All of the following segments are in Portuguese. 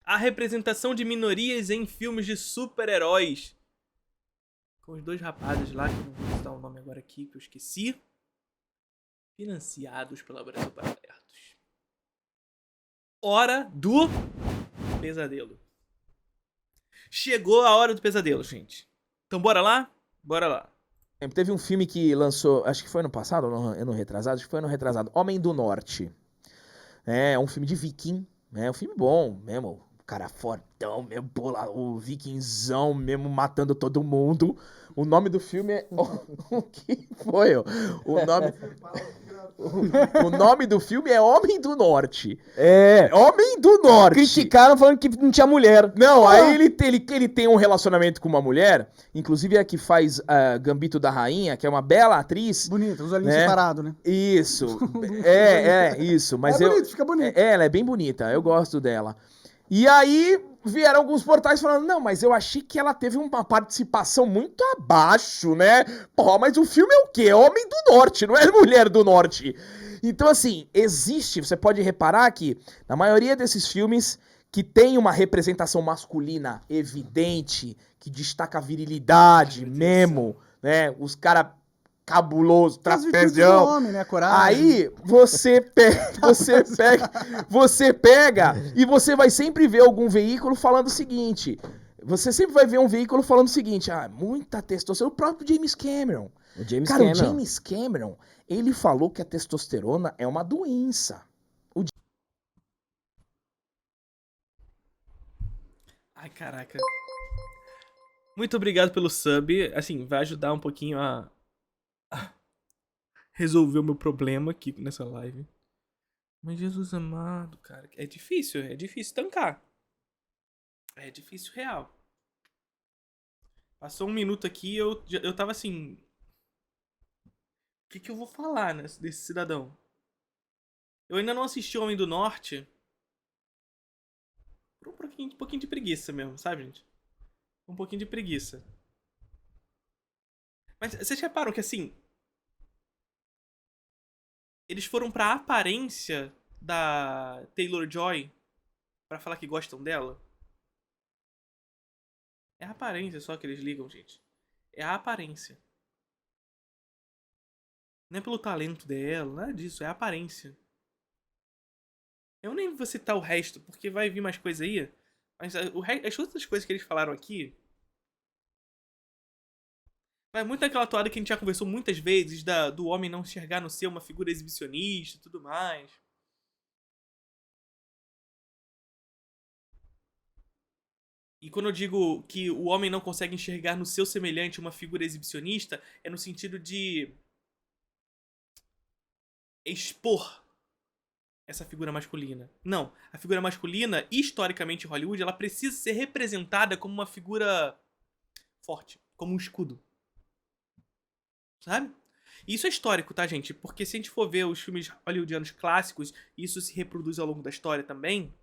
a representação de minorias em filmes de super-heróis. Com os dois rapazes lá, que eu não vou citar o nome agora aqui, que eu esqueci. Financiados pela Brasil para Abertos. Hora do pesadelo. Chegou a hora do pesadelo, gente. Então bora lá? Bora lá. Teve um filme que lançou, acho que foi ano passado, ou ano retrasado, acho que foi ano retrasado, Homem do Norte. É um filme de viking, né? Um filme bom mesmo. O cara fortão mesmo, o vikingzão mesmo matando todo mundo. O nome do filme é... O que foi? O nome... O nome do filme é Homem do Norte. É. Homem do Norte. Criticaram falando que não tinha mulher. Não, aí ele tem um relacionamento com uma mulher, inclusive é a que faz Gambito da Rainha, que é uma bela atriz. Bonita, os olhinhos né? separados, né? Isso. Isso. Mas bonito, fica bonito. Ela é bem bonita, eu gosto dela. E aí vieram alguns portais falando, não, mas eu achei que ela teve uma participação muito abaixo, né? Pô, mas o filme é o quê? É Homem do Norte, não é Mulher do Norte. Então, assim, existe, você pode reparar que na maioria desses filmes que tem uma representação masculina evidente, que destaca a virilidade mesmo, né? Os caras cabuloso, trapezão. Homem, né? Coragem. Aí você pega e você vai sempre ver algum veículo falando o seguinte. Você sempre vai ver um veículo falando o seguinte: muita testosterona. O próprio James Cameron. O James Cameron, ele falou que a testosterona é uma doença. Ai, caraca. Muito obrigado pelo sub. Assim, vai ajudar um pouquinho a resolver o meu problema aqui nessa live. Mas Jesus amado, cara. É difícil tancar. É difícil real. Passou um minuto aqui eu tava assim. O que eu vou falar desse cidadão? Eu ainda não assisti o Homem do Norte. Por um pouquinho de preguiça mesmo, sabe, gente? Um pouquinho de preguiça. Mas vocês reparam que assim. Eles foram pra aparência da Taylor-Joy pra falar que gostam dela? É a aparência só que eles ligam, gente. É a aparência. Não é pelo talento dela, nada disso, é a aparência. Eu nem vou citar o resto, porque vai vir mais coisa aí. Mas as outras coisas que eles falaram aqui. Vai muito naquela toada que a gente já conversou muitas vezes do homem não enxergar no ser uma figura exibicionista e tudo mais. E quando eu digo que o homem não consegue enxergar no seu semelhante uma figura exibicionista, é no sentido de expor essa figura masculina. Não, a figura masculina, historicamente em Hollywood, ela precisa ser representada como uma figura forte, como um escudo. Sabe? E isso é histórico, tá, gente? Porque se a gente for ver os filmes hollywoodianos clássicos, e isso se reproduz ao longo da história também,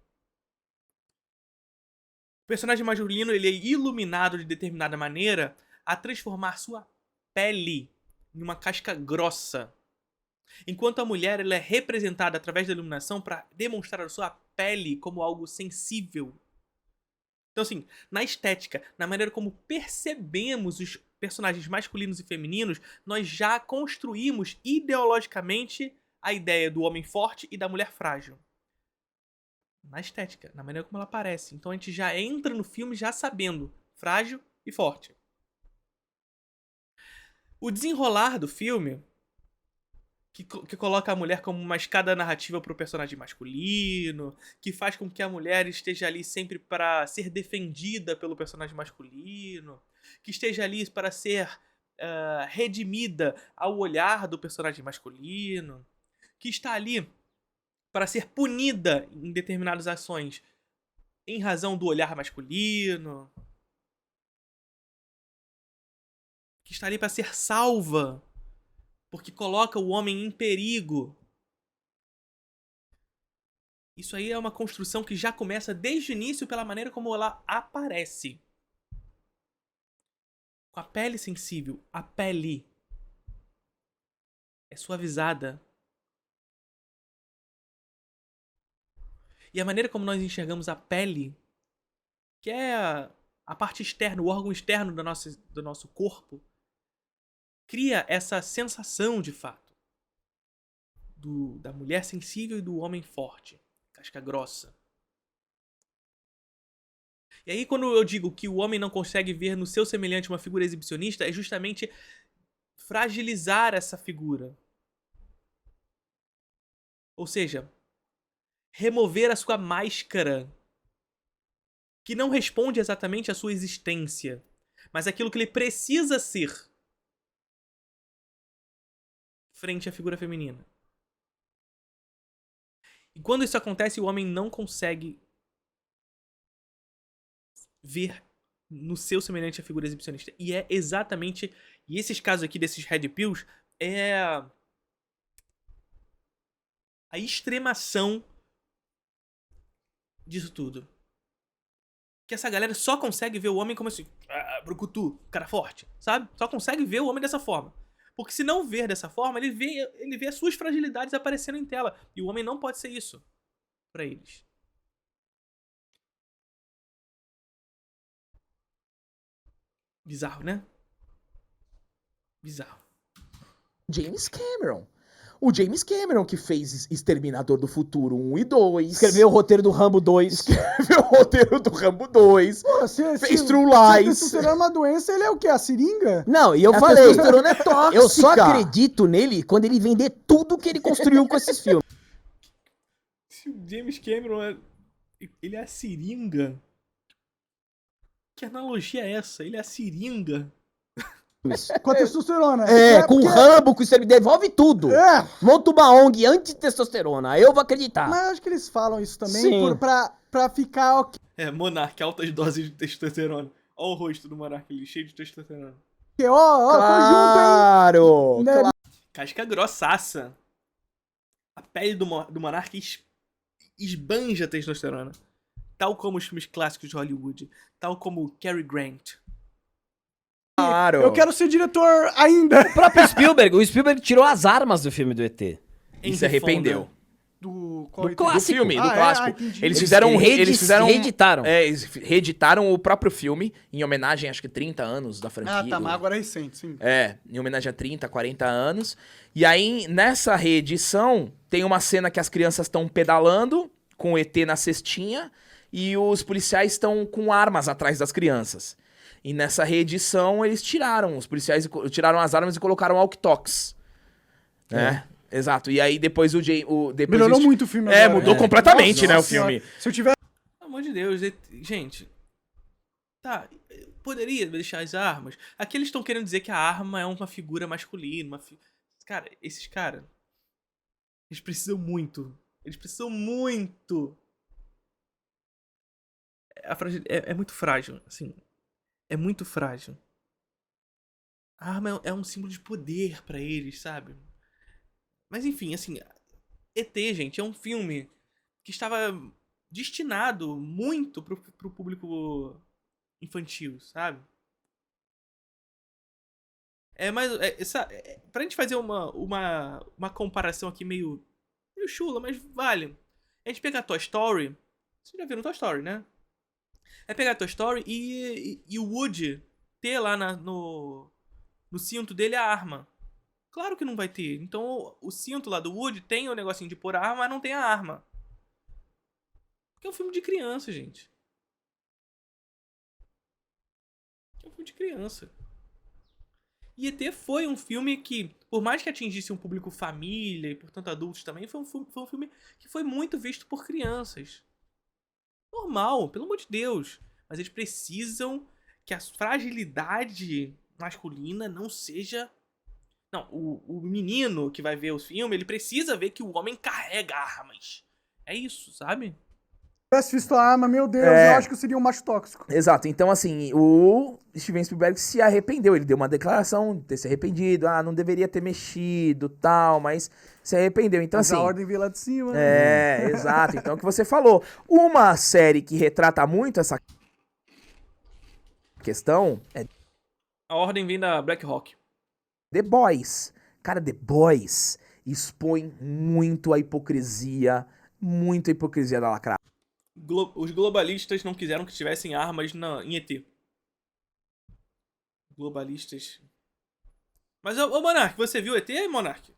o personagem masculino ele é iluminado de determinada maneira a transformar sua pele em uma casca grossa. Enquanto a mulher ela é representada através da iluminação para demonstrar a sua pele como algo sensível. Então, assim, na estética, na maneira como percebemos os personagens masculinos e femininos, nós já construímos ideologicamente a ideia do homem forte e da mulher frágil. Na estética, na maneira como ela aparece. Então a gente já entra no filme já sabendo frágil e forte. O desenrolar do filme, que coloca a mulher como uma escada narrativa para o personagem masculino, que faz com que a mulher esteja ali sempre para ser defendida pelo personagem masculino, que esteja ali para ser redimida ao olhar do personagem masculino, que está ali para ser punida em determinadas ações em razão do olhar masculino, que está ali para ser salva porque coloca o homem em perigo. Isso aí é uma construção que já começa desde o início pela maneira como ela aparece. Com a pele sensível, a pele é suavizada. E a maneira como nós enxergamos a pele que é a parte externa, o órgão externo do nosso corpo, cria essa sensação de fato da mulher sensível e do homem forte, casca grossa. E aí quando eu digo que o homem não consegue ver no seu semelhante uma figura exibicionista, é justamente fragilizar essa figura. Ou seja, remover a sua máscara, que não responde exatamente à sua existência, mas aquilo que ele precisa ser frente à figura feminina. E quando isso acontece, o homem não consegue ver no seu semelhante a figura exibicionista. E é exatamente... E esses casos aqui desses Red Pills é a extremação disso tudo. Que essa galera só consegue ver o homem como assim, brucutu, cara forte, sabe? Só consegue ver o homem dessa forma. Porque se não ver dessa forma, ele vê as suas fragilidades aparecendo em tela. E o homem não pode ser isso pra eles. Bizarro, né? Bizarro. James Cameron. O James Cameron que fez Exterminador do Futuro 1 e 2. Escreveu o roteiro do Rambo 2. Escreveu o roteiro do Rambo 2. Pô, Fez True Lies. Se testosterona é uma doença, ele é o quê? A seringa? Não, e eu A falei, testosterona é tóxica. eu só acredito nele quando ele vender tudo que ele construiu com esses filmes. Se o James Cameron ele é a seringa. Que analogia é essa? Ele é a seringa. Com a testosterona. Com o porque- Rambo, com isso, ele devolve tudo. É, Monta uma ONG anti-testosterona, eu vou acreditar. mas eu acho que eles falam isso também Sim. pra ficar ok. Monark, altas doses de testosterona. Olha o rosto do Monark ali, cheio de testosterona. Ó, Claro. Né? Casca grossaça. A pele do Monark esbanja testosterona. Tal como os filmes clássicos de Hollywood. Tal como Cary Grant. Claro. Eu quero ser diretor ainda. O próprio Spielberg, o Spielberg tirou as armas do filme do ET. E Henry se arrependeu. Fonda. Do Do clássico. Do filme, do Ah, clássico. entendi. Eles fizeram um Eles reeditaram. eles reeditaram o próprio filme em homenagem, acho que 30 anos da franquia. Ah, tá, mas agora é recente, sim. Em homenagem a 30, 40 anos. E aí, nessa reedição, tem uma cena que as crianças estão pedalando com o ET na cestinha e os policiais estão com armas atrás das crianças. E nessa reedição, eles tiraram, os policiais tiraram as armas e colocaram walkie-talkies. Né? Exato. E aí, depois depois Melhorou muito o filme É, agora. mudou completamente, Nossa né, o senhora. filme. Se eu tiver... Pelo amor de Deus, gente. Tá, poderia deixar as armas. Aqui eles estão querendo dizer que a arma é uma figura masculina. Cara, esses caras. Eles precisam muito. Eles precisam muito. É muito frágil, assim. É muito frágil. A arma é um símbolo de poder pra eles, sabe? Mas enfim, assim. ET, gente, é um filme que estava destinado muito pro público infantil, sabe? Pra gente fazer uma comparação aqui meio chula, mas vale. A gente pegar Toy Story. Vocês já viram Toy Story, né? É pegar Toy Story e o Woody ter lá no cinto dele a arma. Claro que não vai ter. Então o cinto lá do Woody tem o negocinho de pôr a arma, mas não tem a arma. Porque é um filme de criança, gente. É um filme de criança. E ET foi um filme que, por mais que atingisse um público família e, portanto, adultos também, foi um filme que foi muito visto por crianças. Normal, pelo amor de Deus. Mas eles precisam que a fragilidade masculina não seja... Não, o menino que vai ver o filme, ele precisa ver que o homem carrega armas. É isso, sabe? Se tivesse visto a arma, meu Deus, É. eu acho que eu seria um macho tóxico. Exato, então assim, o Steven Spielberg se arrependeu, ele deu uma declaração de ter se arrependido, não deveria ter mexido, tal, mas se arrependeu, então Mas assim... a ordem veio lá de cima. né? Exato, então é o que você falou. Uma série que retrata muito essa questão é A ordem vem da Black Hawk. The Boys. Cara, The Boys expõe muito a hipocrisia da lacrada. Os globalistas não quiseram que tivessem armas em ET. Globalistas. Mas, ô Monark, você viu ET, Monark?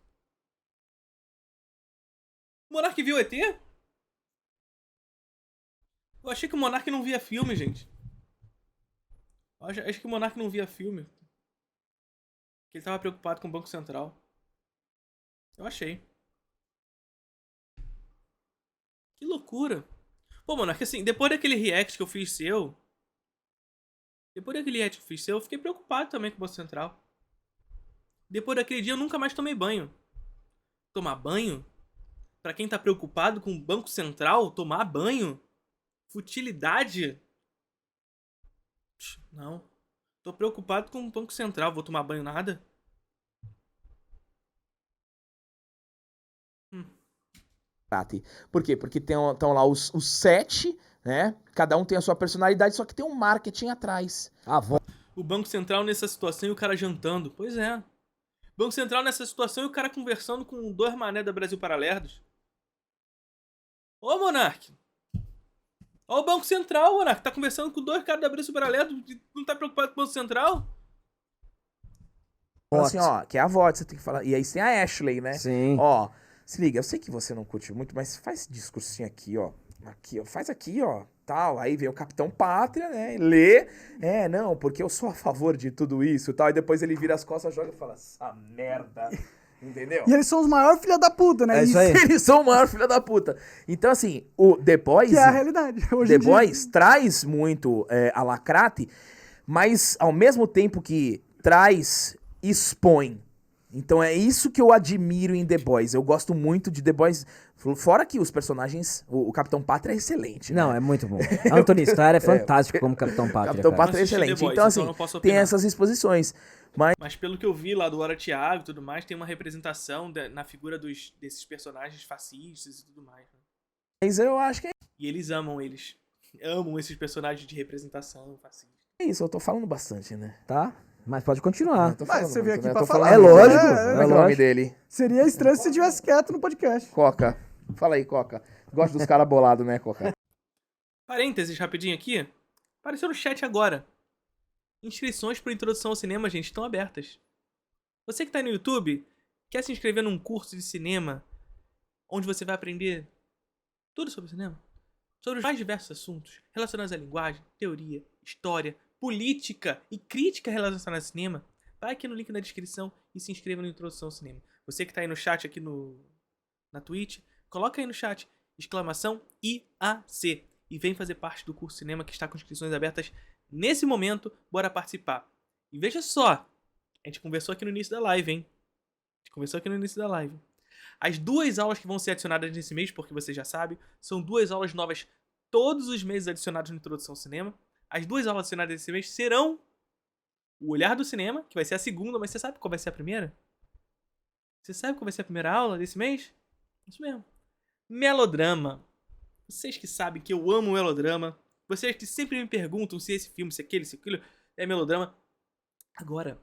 O Monark viu ET? Eu achei que o Monark não via filme, gente. Acho que o Monark não via filme. Que ele tava preocupado com o Banco Central. Eu achei. Que loucura. Pô, Monark, assim, depois daquele react que eu fiz seu... eu fiquei preocupado também com o Banco Central. Depois daquele dia eu nunca mais tomei banho. Tomar banho? Pra quem tá preocupado com o Banco Central, tomar banho? Futilidade? Não. Tô preocupado com o Banco Central, vou tomar banho nada? Por quê? Porque estão lá os 7, né? Cada um tem a sua personalidade, só que tem um marketing atrás. O Banco Central nessa situação e o cara jantando. Pois é. Banco Central nessa situação e o cara conversando com 2 mané da Brasil Paralerdos. Ô, Monark. Ó o Banco Central, Monark. Tá conversando com 2 caras da Brasil Paralerdos e não tá preocupado com o Banco Central? Fala assim, ó, que é a VOT, você tem que falar. E aí tem a Ashley, né? Sim. Ó, se liga, eu sei que você não curte muito, mas faz esse discursinho aqui, ó. Aqui, ó. Faz aqui, ó. Tal. Aí vem o Capitão Pátria, né? E lê. Não, porque eu sou a favor de tudo isso, tal. E depois ele vira as costas, joga e fala, essa merda. Entendeu? E eles são os maiores filha da puta, né? É isso aí. Eles são o maior filho da puta. Então, assim, o The Boys... Que é a realidade. Hoje The em dia. Boys traz muito a lacrate, mas ao mesmo tempo que traz, expõe. Então é isso que eu admiro em The Boys. Eu gosto muito de The Boys. Fora que os personagens, o Capitão Pátria é excelente, né? Não, é muito bom. Anthony Starr é fantástico como Capitão Pátria, Capitão cara. Pátria é Assisti The excelente. Boys, Então, então assim, não posso tem opinar. essas exposições. Mas pelo que eu vi lá do Hora Thiago e tudo mais, tem uma representação na figura desses personagens fascistas e tudo mais. Né? Mas eu acho que E eles amam eles. Amam esses personagens de representação fascista. é isso. Eu tô falando bastante, né? Tá? Mas pode continuar. Eu tô Mas falando você veio muito, aqui né? pra Eu tô falar. falando É muito, lógico, né? é Como é que é o nome lógico. dele? Seria estranho se você estivesse quieto no podcast. Coca. Fala aí, Coca. Gosto dos caras bolados, né, Coca? Parênteses rapidinho aqui. Apareceu no chat agora. Inscrições para introdução ao cinema, gente, estão abertas. Você que tá no YouTube, quer se inscrever num curso de cinema onde você vai aprender tudo sobre cinema? Sobre os mais diversos assuntos relacionados à linguagem, teoria, história, política e crítica relacionada ao cinema? Vai aqui no link na descrição e se inscreva no Introdução ao Cinema. Você que tá aí no chat aqui na Twitch, coloca aí no chat exclamação IAC e vem fazer parte do curso cinema que está com inscrições abertas nesse momento. Bora participar. E veja só, a gente conversou aqui no início da live, hein? As 2 aulas que vão ser adicionadas nesse mês, porque você já sabe, são 2 aulas novas todos os meses adicionadas no Introdução ao Cinema. As 2 aulas adicionadas nesse mês serão o Olhar do Cinema, que vai ser a segunda, mas você sabe qual vai ser a primeira? Você sabe qual vai ser a primeira aula desse mês? Isso mesmo. Melodrama. Vocês que sabem que eu amo melodrama, vocês que sempre me perguntam se esse filme, se aquele, se aquilo é melodrama, agora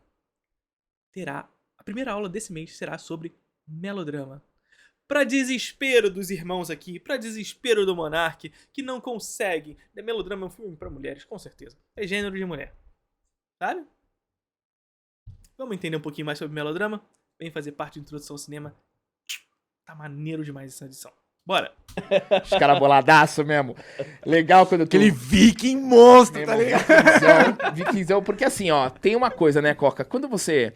terá a primeira aula desse mês será sobre melodrama. Pra desespero dos irmãos aqui, pra desespero do Monark, que não consegue. Melodrama é um filme pra mulheres, com certeza. É gênero de mulher. Sabe? Vamos entender um pouquinho mais sobre melodrama? Vem fazer parte da Introdução ao Cinema. Tá maneiro demais essa edição. Bora! Os caras boladaço mesmo. Legal quando tu... Aquele viking monstro, tá ligado? Vikinzão, porque assim, ó, tem uma coisa, né, Coca? Quando você...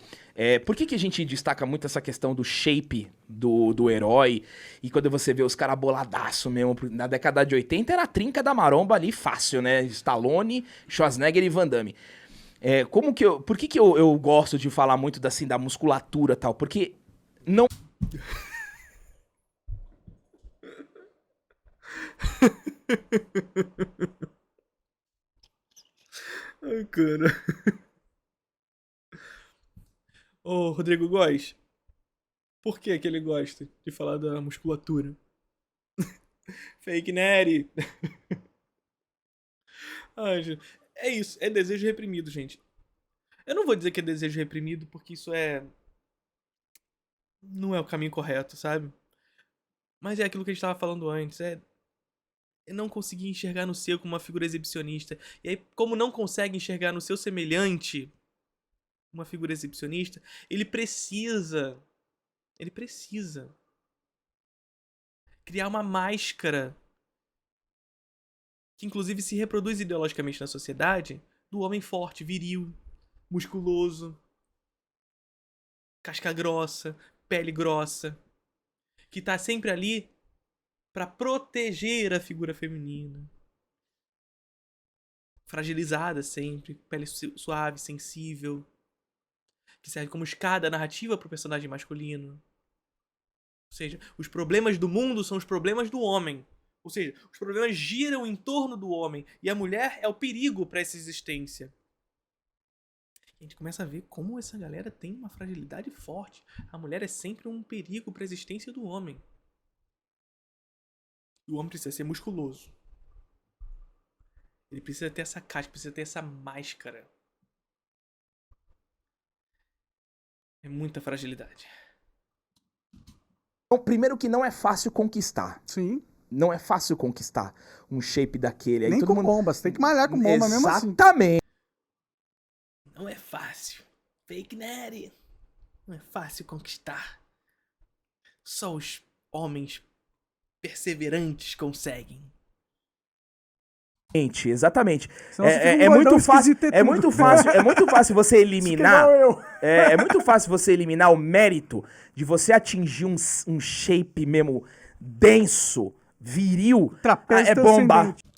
por que a gente destaca muito essa questão do shape do herói? E quando você vê os caras boladaço mesmo, na década de 80 era a trinca da maromba ali fácil, né? Stallone, Schwarzenegger e Van Damme. Por que eu gosto de falar muito assim, da musculatura e tal? Porque não... Ai, cara. Ô, Rodrigo Góes, por que ele gosta de falar da musculatura? Fake Nery. Ai, gente. É isso, é desejo reprimido, gente. Eu não vou dizer que é desejo reprimido, porque isso não é o caminho correto, sabe? Mas é aquilo que a gente tava falando antes, é não conseguir enxergar no seu como uma figura exibicionista. E aí, como não consegue enxergar no seu semelhante uma figura exibicionista, ele precisa criar uma máscara que inclusive se reproduz ideologicamente na sociedade do homem forte, viril, musculoso, casca grossa, pele grossa, que tá sempre ali pra proteger a figura feminina. Fragilizada sempre, pele suave, sensível, que serve como escada narrativa pro personagem masculino. Ou seja, os problemas do mundo são os problemas do homem. Ou seja, os problemas giram em torno do homem e a mulher é o perigo para essa existência. A gente começa a ver como essa galera tem uma fragilidade forte. A mulher é sempre um perigo para a existência do homem. E o homem precisa ser musculoso. Ele precisa ter essa casca, precisa ter essa máscara. É muita fragilidade. Bom, primeiro que não é fácil conquistar. Sim. Não é fácil conquistar um shape daquele. Aí Nem todo com mundo... bomba, você tem que malhar com bomba mesmo assim. Exatamente. Não é fácil. Fake Nery. Não é fácil conquistar. Só os homens perseverantes conseguem. Exatamente. Senão você fica um É gordão muito fácil. esquisito e É tudo. muito fácil você eliminar. Isso que não eu. É muito fácil você eliminar o mérito de você atingir um shape mesmo denso, viril. Trapézio É bomba. transcendente.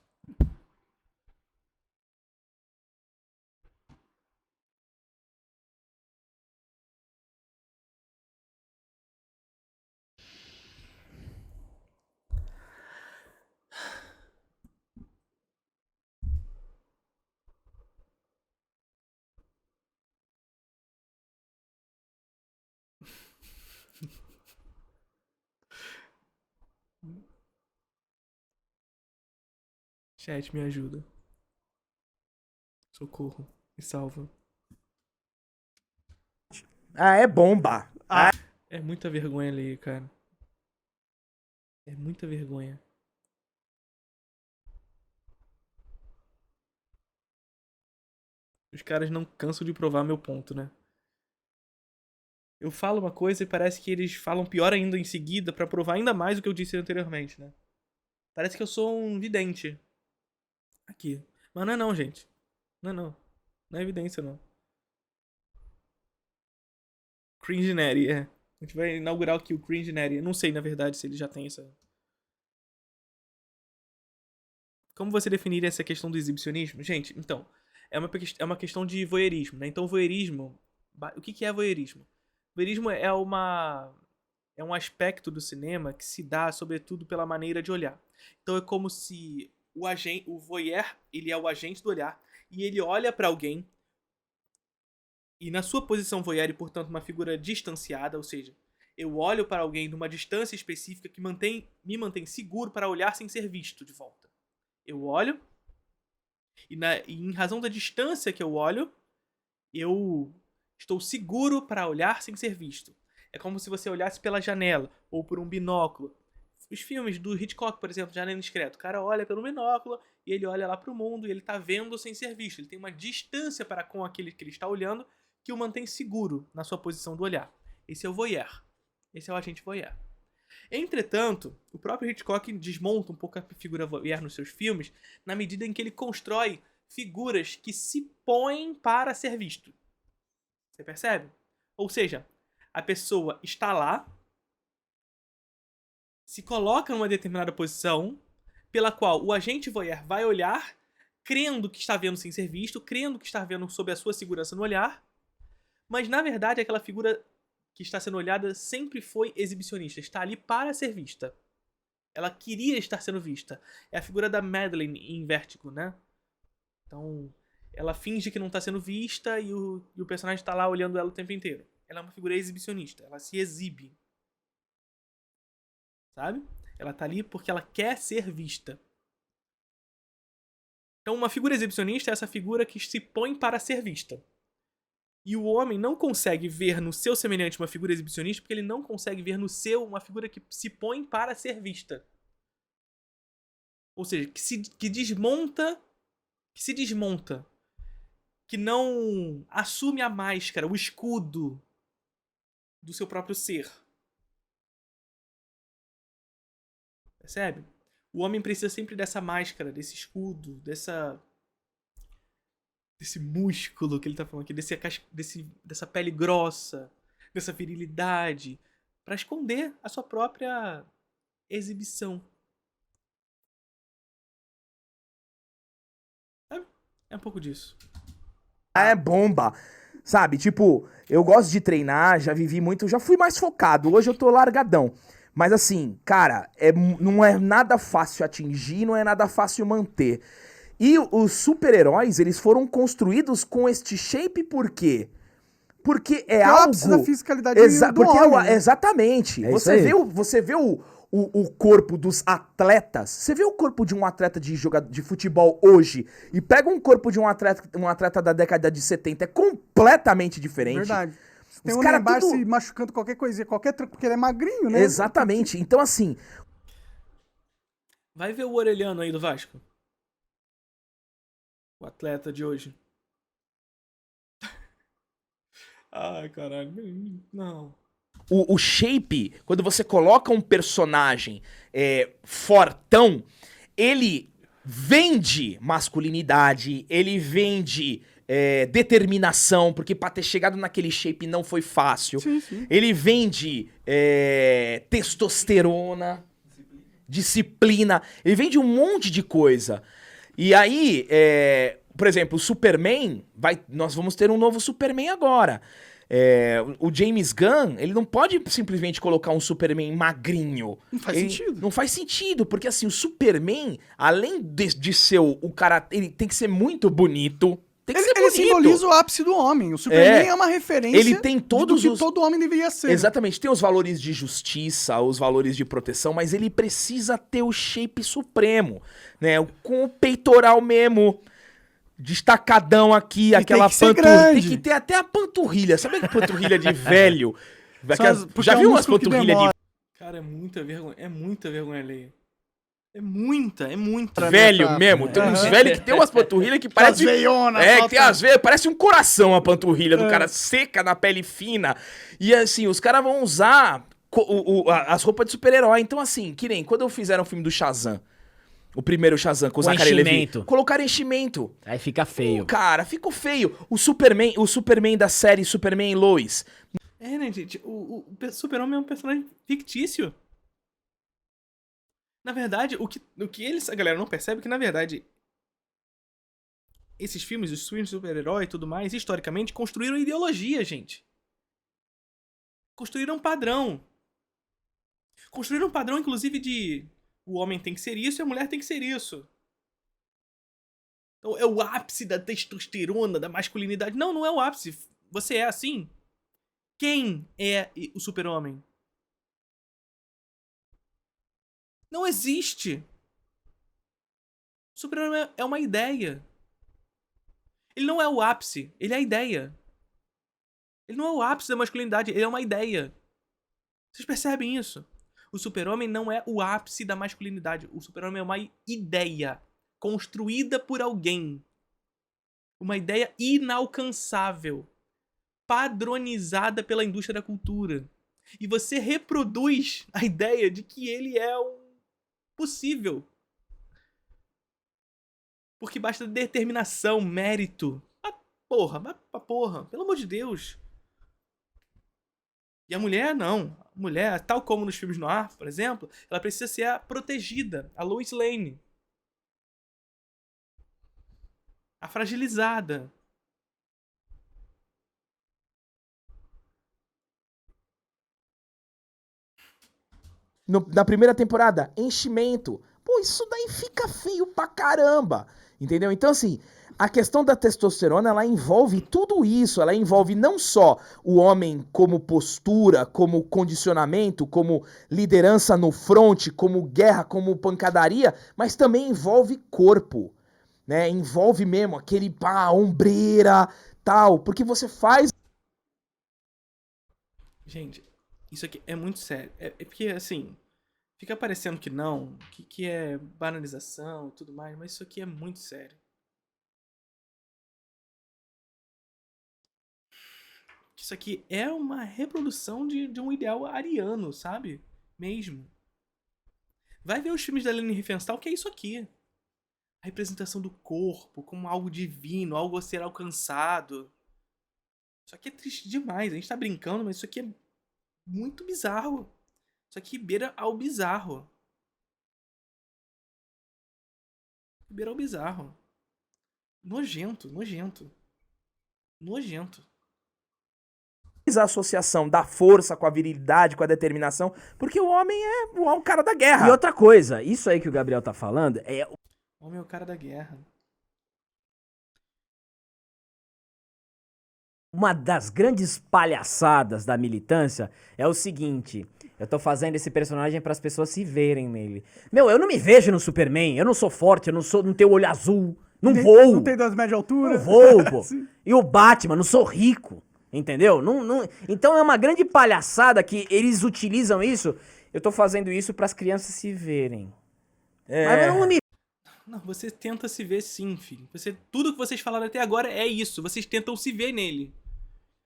Chat, me ajuda. Socorro. Me salva. É bomba. É muita vergonha ali, cara. É muita vergonha. Os caras não cansam de provar meu ponto, né? Eu falo uma coisa e parece que eles falam pior ainda em seguida pra provar ainda mais o que eu disse anteriormente, né? Parece que eu sou um vidente. Aqui. Mas não é não, gente. Não é não. Não é evidência, não. Cringe Neri, é. A gente vai inaugurar aqui o Cringe Neri. Eu não sei, na verdade, se ele já tem essa... Como você definir essa questão do exibicionismo? Gente, então, é uma questão de voyeurismo, né? Então, voyeurismo... O que é voyeurismo? Voyeurismo é um aspecto do cinema que se dá, sobretudo, pela maneira de olhar. Então, é como se o voyeur, ele é o agente do olhar, e ele olha pra alguém, e na sua posição voyeur, e portanto uma figura distanciada, ou seja, eu olho para alguém numa distância específica que me mantém seguro para olhar sem ser visto de volta. Eu olho, e em razão da distância que eu olho, eu estou seguro para olhar sem ser visto. É como se você olhasse pela janela, ou por um binóculo. Os filmes do Hitchcock, por exemplo, Janela Indiscreta, o cara olha pelo binóculo e ele olha lá pro mundo e ele tá vendo sem ser visto. Ele tem uma distância para com aquele que ele está olhando que o mantém seguro na sua posição do olhar. Esse é o voyeur. Esse é o agente voyeur. Entretanto, o próprio Hitchcock desmonta um pouco a figura voyeur nos seus filmes na medida em que ele constrói figuras que se põem para ser visto. Você percebe? Ou seja, a pessoa está lá, se coloca numa determinada posição, pela qual o agente voyeur vai olhar, crendo que está vendo sem ser visto, crendo que está vendo sob a sua segurança no olhar, mas na verdade aquela figura que está sendo olhada sempre foi exibicionista, está ali para ser vista. Ela queria estar sendo vista. É a figura da Madeleine em Vértigo, né? Então, ela finge que não está sendo vista e o personagem está lá olhando ela o tempo inteiro. Ela é uma figura exibicionista, ela se exibe. Sabe? Ela tá ali porque ela quer ser vista. Então, uma figura exibicionista é essa figura que se põe para ser vista. E o homem não consegue ver no seu semelhante uma figura exibicionista porque ele não consegue ver no seu uma figura que se põe para ser vista. Ou seja, que se desmonta, que não assume a máscara, o escudo do seu próprio ser. Percebe? O homem precisa sempre dessa máscara, desse escudo, desse músculo que ele tá falando aqui, dessa pele grossa, dessa virilidade, pra esconder a sua própria exibição. Sabe? É um pouco disso. É bomba, sabe? Tipo, eu gosto de treinar, já vivi muito, já fui mais focado, hoje eu tô largadão. Mas assim, cara, não é nada fácil atingir, não é nada fácil manter. E os super-heróis, eles foram construídos com este shape por quê? Porque é o algo... ápice da fisicalidade do porque homem, né? exatamente. É isso aí. Você vê o corpo dos atletas. Você vê o corpo de um atleta de futebol hoje e pega um corpo de um atleta da década de 70, é completamente diferente. Verdade. Tem Os um cara Neymar tudo- se machucando qualquer coisinha, qualquer tranco, porque ele é magrinho, né? Exatamente. Então, assim, Vai ver o Orelhano aí do Vasco. O atleta de hoje. Ai, caralho. Não. o shape, quando você coloca um personagem fortão, ele vende masculinidade, ele vende determinação, porque pra ter chegado naquele shape não foi fácil. Sim, sim. Ele vende testosterona, disciplina, ele vende um monte de coisa. E aí, por exemplo, o Superman, nós vamos ter um novo Superman agora. O James Gunn, ele não pode simplesmente colocar um Superman magrinho. Não faz sentido. Não faz sentido, porque assim, o Superman, além de ser o cara, ele tem que ser muito bonito. Tem que ser Ele bonito. simboliza o ápice do homem. O Superman é uma referência Ele tem todos do que os... todo homem deveria ser. Exatamente, tem os valores de justiça, os valores de proteção, mas ele precisa ter o shape supremo, né? Com o peitoral mesmo, destacadão aqui, aquela tem que ser panturrilha. Tem grande. que ter até a panturrilha. Sabe a panturrilha de velho? Porque Já é um viu umas músculo que panturrilhas de demora. Cara, é muita vergonha alheia. É muita. velho tá. mesmo? Tem uns velhos que tem umas panturrilhas que parece... veiona, que tem as veias, parece um coração a panturrilha do cara, seca na pele fina. E assim, os caras vão usar as roupas de super-herói. Então assim, que nem quando fizeram o filme do Shazam, o primeiro Shazam com o Zachary Levi, enchimento. colocaram enchimento. Aí fica feio. Cara, ficou feio. O Superman da série Superman e Lois. Né, gente? O Super-Homem é um personagem fictício. Na verdade, o que a galera não percebe é que, na verdade, esses filmes, os filmes de super-herói e tudo mais, historicamente, construíram ideologia, gente. Construíram um padrão. Construíram um padrão, inclusive, de o homem tem que ser isso e a mulher tem que ser isso. Então, é o ápice da testosterona, da masculinidade. Não, não é o ápice. Você é assim? Quem é o super-homem? Não existe. O super-homem é uma ideia. Ele não é o ápice, ele é a ideia. Ele não é o ápice da masculinidade, ele é uma ideia. Vocês percebem isso? O super-homem não é o ápice da masculinidade. O super-homem é uma ideia construída por alguém. Uma ideia inalcançável. Padronizada pela indústria da cultura. E você reproduz a ideia de que ele é um possível. Porque basta determinação, mérito. Ah, porra, pelo amor de Deus. E a mulher, não. A mulher, tal como nos filmes noir, por exemplo, ela precisa ser a protegida, a Lois Lane. A fragilizada. Na primeira temporada, enchimento. Pô, isso daí fica feio pra caramba. Entendeu? Então, assim, a questão da testosterona, ela envolve tudo isso. Ela envolve não só o homem como postura, como condicionamento, como liderança no fronte, como guerra, como pancadaria, mas também envolve corpo, né? Envolve mesmo aquele, ombreira, tal. Porque você faz... Gente, isso aqui é muito sério. É porque, assim, Fica parecendo que não, que é banalização e tudo mais, mas isso aqui é muito sério. Isso aqui é uma reprodução de um ideal ariano, sabe? Mesmo. Vai ver os filmes da Leni Riefenstahl, que é isso aqui. A representação do corpo como algo divino, algo a ser alcançado. Isso aqui é triste demais. A gente tá brincando, mas isso aqui é muito bizarro. Isso aqui beira ao bizarro. Beira ao bizarro. Nojento, nojento. Nojento. A associação da força com a virilidade, com a determinação, porque o homem é o cara da guerra. E outra coisa, isso aí que o Gabriel tá falando é O homem é o cara da guerra. uma das grandes palhaçadas da militância. É o seguinte, eu tô fazendo esse personagem para as pessoas se verem nele. Meu, eu não me vejo no Superman, eu não sou forte, eu não tenho olho azul, não voo. Não tem 2 metros de altura. Não vou, pô. Sim. E o Batman, não sou rico. Entendeu? Então é uma grande palhaçada que eles utilizam isso. Eu tô fazendo isso pras crianças se verem. Mas eu não me... Não, você tenta se ver sim, filho. Tudo que vocês falaram até agora é isso. Vocês tentam se ver nele.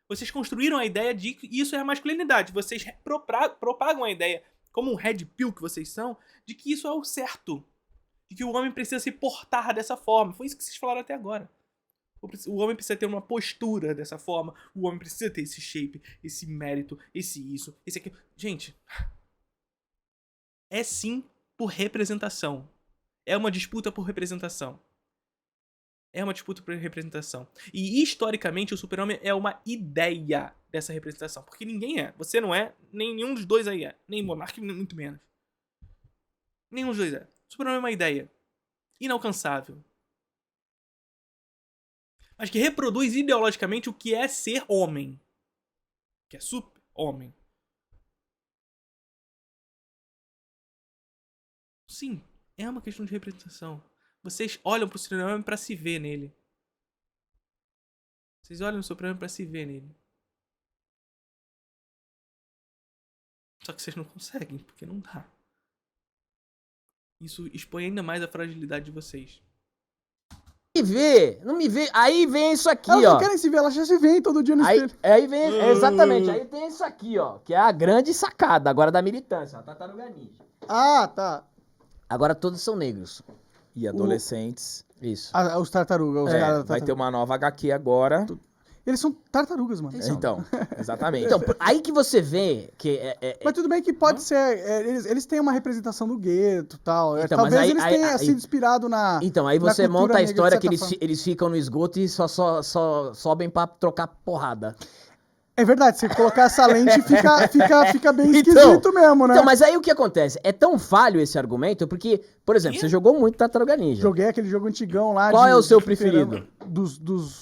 Vocês construíram a ideia de que isso é a masculinidade. Vocês propagam a ideia, como um red pill que vocês são, de que isso é o certo. De que o homem precisa se portar dessa forma. Foi isso que vocês falaram até agora. O homem precisa ter uma postura dessa forma. O homem precisa ter esse shape, esse mérito, esse aquilo. Gente, é sim por representação. É uma disputa por representação. É uma disputa por representação. E historicamente o super-homem é uma ideia dessa representação. Porque ninguém é. Você não é, nem nenhum dos dois aí é. Nem Monark, muito menos. Nenhum dos dois é. O super-homem é uma ideia. Inalcançável. Mas que reproduz ideologicamente o que é ser homem. Que é super-homem. Sim, é uma questão de representação. Vocês olham pro super-homem pra se ver nele. Vocês olham pro super-homem pra se ver nele. Só que vocês não conseguem, porque não dá. Isso expõe ainda mais a fragilidade de vocês. Não me vê. Aí vem isso aqui, Elas ó. não querem se ver, elas já se veem todo dia no espelho. Aí vem, exatamente, aí tem isso aqui, ó, que é a grande sacada agora da militância, a Tartaruga Ninja. Ah, tá. Agora todos são negros. E adolescentes. Isso. Os tartarugas, os É, caras da vai ter tartaruga. uma nova HQ agora. Eles são tartarugas, mano. Então, exatamente. Então, aí que você vê que Mas tudo bem que pode ser. Eles têm uma representação do gueto e tal. Então, Talvez mas aí- eles aí- tenham aí- sido inspirado na. Então, aí na você cultura monta a negra, de história que certa eles, forma. eles ficam no esgoto e só sobem pra trocar porrada. É verdade, se colocar essa lente fica bem Então- esquisito mesmo, né? Então, mas aí o que acontece? É tão falho esse argumento, porque, por exemplo, você jogou muito Tartaruga Ninja. Joguei aquele jogo antigão lá. Qual é o seu fliperama. preferido?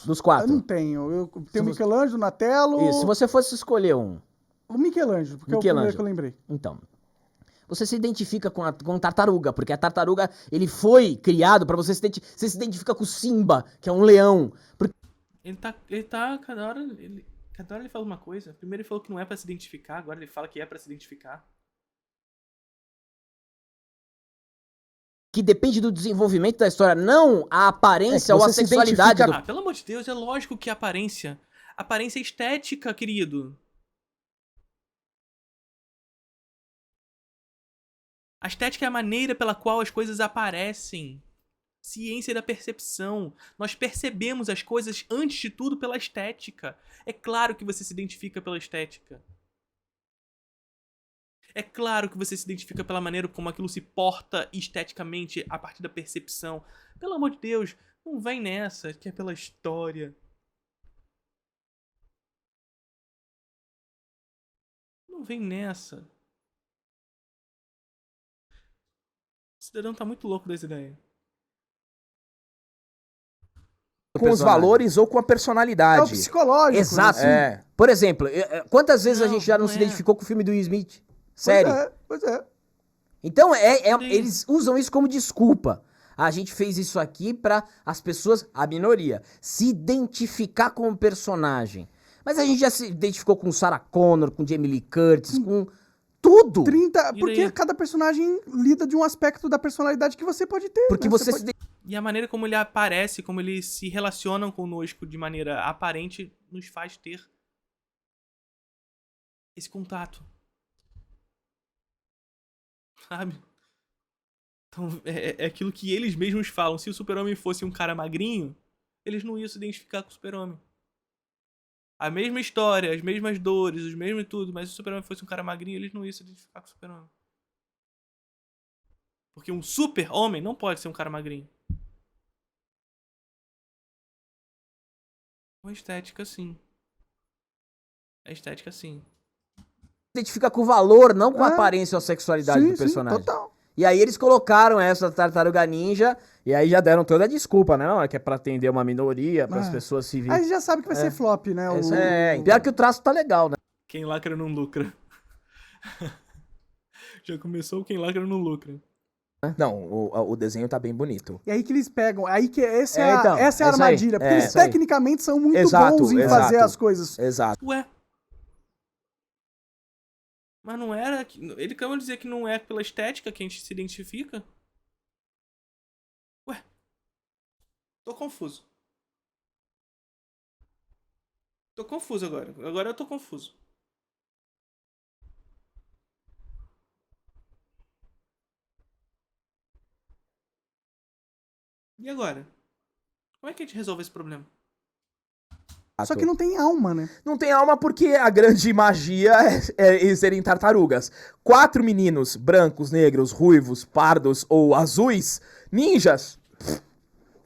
Dos quatro? Eu não tenho. Eu tenho Se o você- Michelangelo, Donatello. Isso, se você fosse escolher um. O Michelangelo, porque é o primeiro que eu lembrei. Então, você se identifica com tartaruga, porque a tartaruga, ele foi criado pra você você se identifica com o Simba, que é um leão. Ele tá, cada hora ele fala uma coisa. Primeiro ele falou que não é pra se identificar, agora ele fala que é pra se identificar. Que depende do desenvolvimento da história, não a aparência ou a você se sexualidade. identifica- Ah, pelo amor de Deus, é lógico que aparência. Aparência é estética, querido. A estética é a maneira pela qual as coisas aparecem. Ciência da percepção. Nós percebemos as coisas, antes de tudo, pela estética. É claro que você se identifica pela estética. É claro que você se identifica pela maneira como aquilo se porta esteticamente a partir da percepção. Pelo amor de Deus, não vem nessa, que é pela história. Não vem nessa. O cidadão tá muito louco dessa ideia. Com os valores ou com a É o personalidade. psicológico. Exato. Né? É. Por exemplo, quantas vezes a Não, gente já não não se é. identificou com o filme do Will Smith? Sério. Pois é. Então, Sim. eles usam isso como desculpa. A gente fez isso aqui pra as pessoas, a minoria, se identificar com o personagem. Mas a gente já se identificou com Sarah Connor, com Jamie Lee Curtis, com tudo. 30. E Porque daí? cada personagem lida de um aspecto da personalidade que você pode ter. Porque né? você pode- se E a maneira como ele aparece, como eles se relacionam conosco de maneira aparente, nos faz ter esse contato. Sabe? Então, é aquilo que eles mesmos falam. Se o Super-Homem fosse um cara magrinho, eles não iam se identificar com o Super-Homem. A mesma história, as mesmas dores, os mesmos tudo, mas se o Super-Homem fosse um cara magrinho, eles não iam se identificar com o Super-Homem. Porque um Super-Homem não pode ser um cara magrinho. Uma estética, sim. A estética, sim. identifica com o valor, não com a É. aparência ou a sexualidade do personagem. Total. E aí eles colocaram essa Tartaruga Ninja, e aí já deram toda a desculpa, né? Não, é que é pra atender uma minoria, para as É. pessoas se Aí virem. já sabe que vai ser flop, né? Pior que o traço tá legal, né? Quem lacra não lucra. Já começou quem lacra não lucra. Não, o desenho tá bem bonito. E aí que eles pegam. Aí que essa é, É, então, essa é a é isso aí. armadilha. Porque É, eles isso aí. tecnicamente são muito Exato, bons em exato. fazer as coisas. Exato. Ué. Mas não era. Ele acabou de dizer que não é pela estética que a gente se identifica? Ué. Tô confuso. Tô confuso agora. Agora eu tô confuso. E agora? Como é que a gente resolve esse problema? Só que não tem alma, né? Não tem alma porque a grande magia é eles serem tartarugas. 4 meninos, brancos, negros, ruivos, pardos ou azuis, ninjas.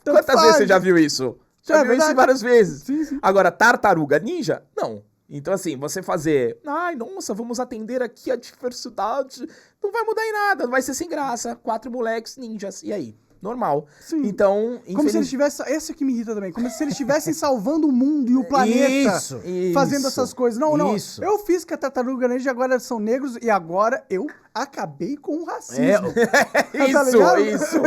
Tanto Quantas faz. vezes você já viu isso? Já É viu isso verdade. várias vezes. Sim, sim. Agora, tartaruga ninja? Não. Então, assim, você fazer, ai, nossa, vamos atender aqui a diversidade, não vai mudar em nada, vai ser sem graça. 4 moleques ninjas, e aí? Normal. Sim. Então, Como se eles estivessem. Esse é que me irrita também. Como se eles estivessem salvando o mundo e o planeta. Isso, Fazendo isso, essas coisas. Não, não. isso. Eu fiz que a tartaruga ninja agora são negros e agora eu acabei com o racismo. Isso, ligado? isso.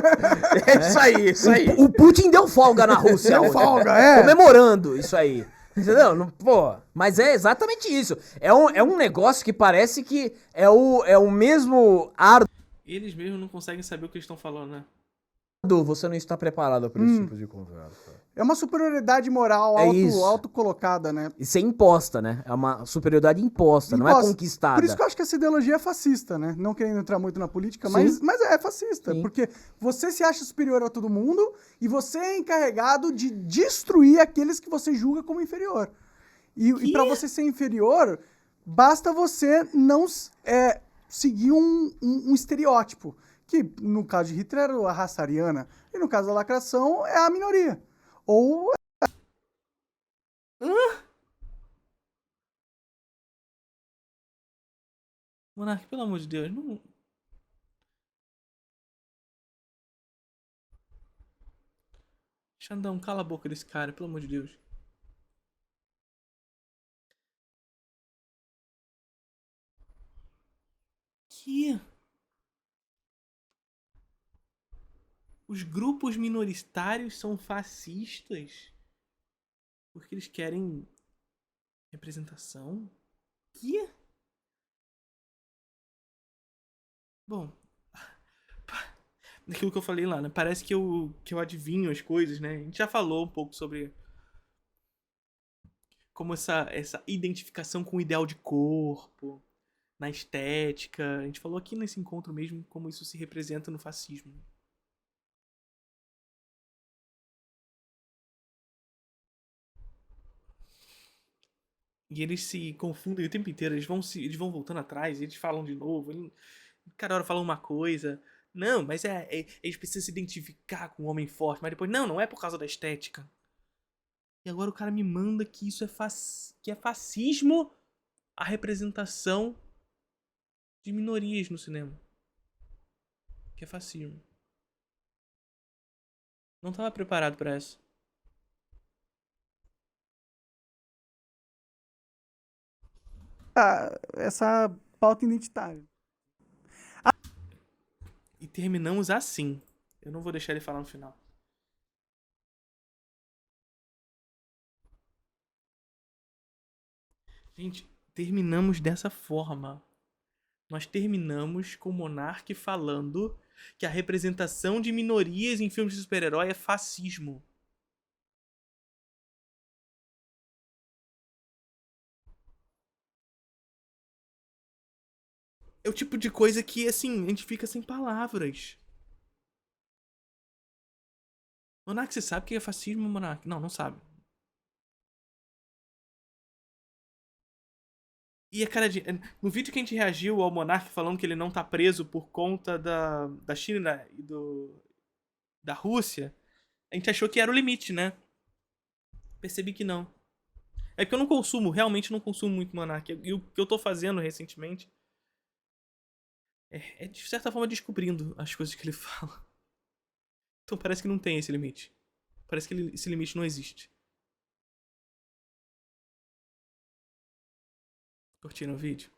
É isso aí, isso aí. O Putin deu folga na Rússia. Deu hoje, folga, né? é. Comemorando isso aí. Entendeu? Não, pô, mas é exatamente isso. É um negócio que parece que é o mesmo árduo. Eles mesmos não conseguem saber o que eles estão falando, né? Você não está preparado para esse tipo de conversa. É uma superioridade moral É isso. autocolocada, né? Isso é imposta, né? É uma superioridade imposta, não é Imposta. conquistada. Por isso que eu acho que essa ideologia é fascista, né? Não querendo entrar muito na política, Sim. mas é fascista. Sim. Porque você se acha superior a todo mundo e você é encarregado de destruir aqueles que você julga como inferior. E para você ser inferior, basta você não seguir um estereótipo. Que, no caso de Hitler, era a raça ariana. E no caso da lacração, é a minoria. Ou Monark, pelo amor de Deus, não. Xandão, cala a boca desse cara, pelo amor de Deus. Que? Os grupos minoritários são fascistas? Porque eles querem representação? Que? Bom, daquilo que eu falei lá, né? Parece que eu adivinho as coisas, né? A gente já falou um pouco sobre como essa identificação com o ideal de corpo, na estética. A gente falou aqui nesse encontro mesmo como isso se representa no fascismo. E eles se confundem o tempo inteiro, eles vão voltando atrás, eles falam de novo, cada hora falam uma coisa. Não, mas eles precisam se identificar com um homem forte, mas depois, não é por causa da estética. E agora o cara me manda que isso que é fascismo a representação de minorias no cinema. Que é fascismo. Não tava preparado pra essa. essa pauta identitária. E terminamos assim. Eu não vou deixar ele falar no final. Gente, terminamos dessa forma. nós terminamos com o Monark falando que a representação de minorias em filmes de super-herói é fascismo. É o tipo de coisa que, assim, a gente fica sem palavras. Monark, você sabe o que é fascismo, Monark? Não, não sabe. E a cara de... No vídeo que a gente reagiu ao Monark falando que ele não tá preso por conta da China e da Rússia, a gente achou que era o limite, né? Percebi que não. É que eu não consumo, realmente não consumo muito Monark. E o que eu tô fazendo recentemente é de certa forma descobrindo as coisas que ele fala. Então parece que não tem esse limite. Parece que esse limite não existe. Curtiram o vídeo?